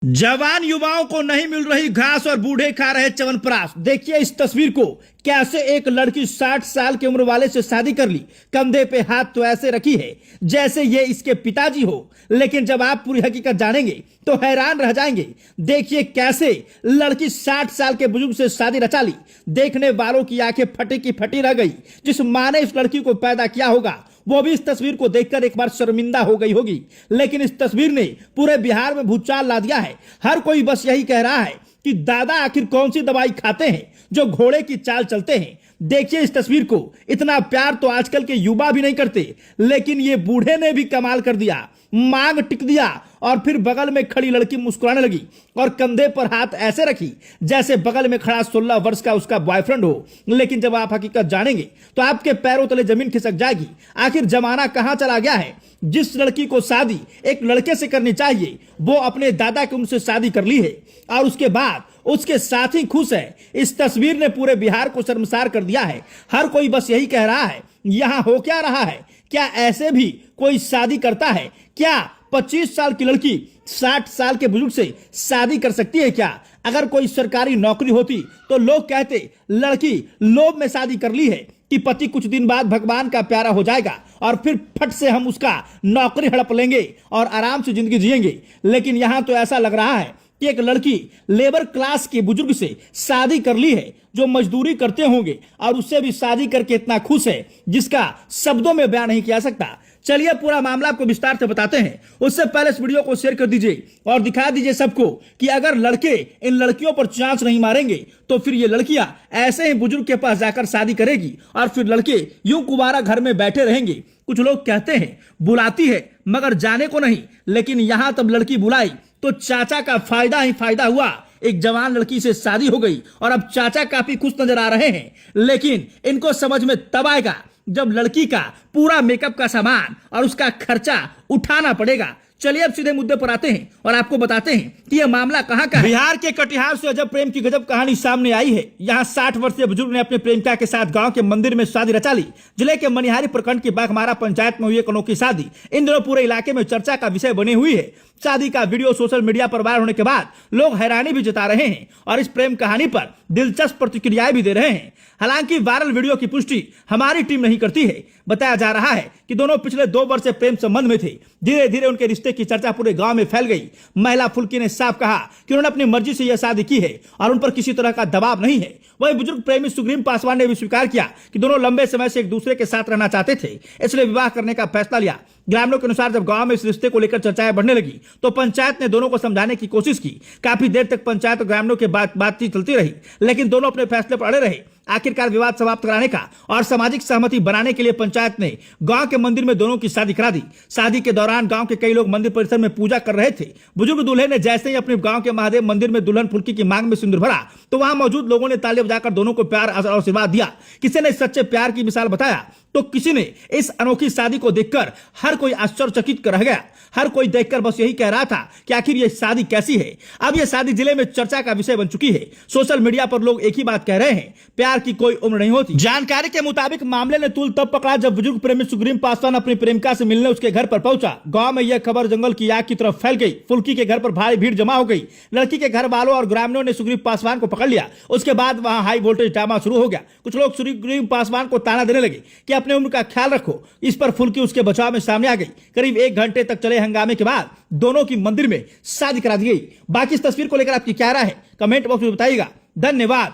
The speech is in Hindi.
जवान युवाओं को नहीं मिल रही घास और बूढ़े खा रहे च्यवनप्राश। देखिए इस तस्वीर को, कैसे एक लड़की 60 साल की उम्र वाले से शादी कर ली। कंधे पे हाथ तो ऐसे रखी है जैसे ये इसके पिताजी हो, लेकिन जब आप पूरी हकीकत जानेंगे तो हैरान रह जाएंगे। देखिए कैसे लड़की 60 साल के बुजुर्ग से शादी रचा ली। देखने वालों की आंखें फटी की फटी रह गई। जिस माँ ने इस लड़की को पैदा किया होगा वो भी इस तस्वीर को देखकर एक बार शर्मिंदा हो गई होगी। लेकिन इस तस्वीर ने पूरे बिहार में भूचाल ला दिया है। हर कोई बस यही कह रहा है कि दादा आखिर कौन सी दवाई खाते हैं जो घोड़े की चाल चलते हैं। देखिए इस तस्वीर को, इतना प्यार तो आजकल के युवा भी नहीं करते, लेकिन ये बूढ़े ने भी कमाल कर दिया। मांग टिक दिया और फिर बगल में खड़ी लड़की मुस्कुराने लगी और कंधे पर हाथ ऐसे रखी जैसे बगल में खड़ा 16 वर्ष का उसका बॉयफ्रेंड हो। लेकिन जब आप हकीकत जानेंगे तो आपके पैरों तले जमीन खिसक जाएगी। आखिर जमाना कहां चला गया है। जिस लड़की को शादी एक लड़के से करनी चाहिए वो अपने दादा की उम्र से शादी कर ली है और उसके बाद उसके साथ ही खुश है। इस तस्वीर ने पूरे बिहार को शर्मसार कर दिया है। हर कोई बस यही कह रहा है, यहां हो क्या रहा है। क्या ऐसे भी कोई शादी करता है? क्या 25 साल की लड़की 60 साल के बुजुर्ग से शादी कर सकती है? क्या अगर कोई सरकारी नौकरी होती तो लोग कहते लड़की लोभ में शादी कर ली है कि पति कुछ दिन बाद भगवान का प्यारा हो जाएगा और फिर फट से हम उसका नौकरी हड़प लेंगे और आराम से जिंदगी जिएंगे। लेकिन यहां तो ऐसा लग रहा है कि एक लड़की लेबर क्लास के बुजुर्ग से शादी कर ली है जो मजदूरी करते होंगे और उससे भी शादी करके इतना खुश है जिसका शब्दों में बयान नहीं किया सकता। चलिए पूरा मामला आपको विस्तार से बताते हैं। उससे पहले इस वीडियो को शेयर कर दीजिए और दिखा दीजिए सबको कि अगर लड़के इन लड़कियों पर चांस नहीं मारेंगे तो फिर ये लड़कियां ऐसे ही बुजुर्ग के पास जाकर शादी करेगी और फिर लड़के यूं कुवारा घर में बैठे रहेंगे। कुछ लोग कहते हैं बुलाती है मगर जाने को नहीं, लेकिन यहां तब लड़की बुलाई तो चाचा का फायदा ही फायदा हुआ। एक जवान लड़की से शादी हो गई और अब चाचा काफी खुश नजर आ रहे हैं। लेकिन इनको समझ में तब आएगा जब लड़की का पूरा मेकअप का सामान और उसका खर्चा उठाना पड़ेगा। चलिए अब सीधे मुद्दे पर आते हैं और आपको बताते हैं कि यह मामला कहां का है। बिहार के कटिहार से अजब प्रेम की गजब कहानी सामने आई है। यहां 60 वर्षीय बुजुर्ग ने अपने प्रेमिका के साथ गांव के मंदिर में शादी रचा ली। जिले के मनिहारी प्रखंड की बाघमारा पंचायत में हुई एक अनोखी शादी इन दिनों पूरे इलाके में चर्चा का विषय बनी हुई है। शादी का वीडियो सोशल मीडिया पर वायरल होने के बाद लोग हैरानी भी जता रहे हैं और इस प्रेम कहानी पर दिलचस्प प्रतिक्रियाएं भी दे रहे हैं। हालांकि वायरल वीडियो की पुष्टि हमारी टीम नहीं करती है। बताया जा रहा है कि दोनों पिछले 2 वर्ष से प्रेम संबंध में थे। धीरे धीरे उनके रिश्ते की चर्चा पूरे गांव में फैल गई। महिला फुल्की ने साफ कहा कि उन्होंने अपनी मर्जी से यह शादी की है और उन पर किसी तरह का दबाव नहीं है। वही बुजुर्ग प्रेमी सुग्रीव पासवान ने भी स्वीकार किया कि दोनों लंबे समय से एक दूसरे के साथ रहना चाहते थे, इसलिए विवाह करने का फैसला लिया। ग्रामीणों के अनुसार जब गांव में इस रिश्ते को लेकर चर्चाएं बढ़ने लगी तो पंचायत ने दोनों को समझाने की कोशिश की। काफी देर तक पंचायत और ग्रामीणों के बातचीत चलती रही, लेकिन दोनों अपने फैसले पर अड़े रहे। आखिरकार विवाद समाप्त कराने का और सामाजिक सहमति बनाने के लिए पंचायत ने गांव के मंदिर में दोनों की शादी करा दी। शादी के दौरान गांव के कई लोग मंदिर परिसर में पूजा कर रहे थे। बुजुर्ग दूल्हे ने जैसे ही अपने गांव के महादेव मंदिर में दुल्हन फुल्की की मांग में सिंदूर भरा तो वहां मौजूद लोगों ने ताली बजाकर दोनों को प्यार और आशीर्वाद दिया। किसी ने सच्चे प्यार की मिसाल बताया तो किसी ने इस अनोखी शादी को देखकर हर कोई आश्चर्यचकित रह गया। हर कोई देखकर बस यही कह रहा था कि आखिर ये शादी कैसी है। अब यह शादी जिले में चर्चा का विषय बन चुकी है। सोशल मीडिया पर लोग एक ही बात कह रहे हैं, प्यार की कोई उम्र नहीं होती। जानकारी के मुताबिक मामले ने तूल तब पकड़ा जब बुजुर्ग प्रेमी सुग्रीव पासवान अपनी प्रेमिका से मिलने उसके घर पर पहुंचा। गांव में यह खबर जंगल की आग की तरफ फैल गई। फुल्की के घर पर भारी भीड़ जमा हो गई। लड़की के घर वालों और ग्रामीणों ने सुग्रीव पासवान को पकड़ लिया। उसके बाद वहां हाई वोल्टेज ड्रामा शुरू हो गया। कुछ लोग सुग्रीव पासवान को ताना देने लगे कि अपने उम्र का ख्याल रखो। इस पर फुल्की उसके बचाव में सामने आ गई। करीब 1 घंटे तक चले हंगामे के बाद दोनों की मंदिर में शादी करा दी गई। बाकी इस तस्वीर को लेकर आपकी क्या राय है कमेंट बॉक्स में बताइएगा। धन्यवाद।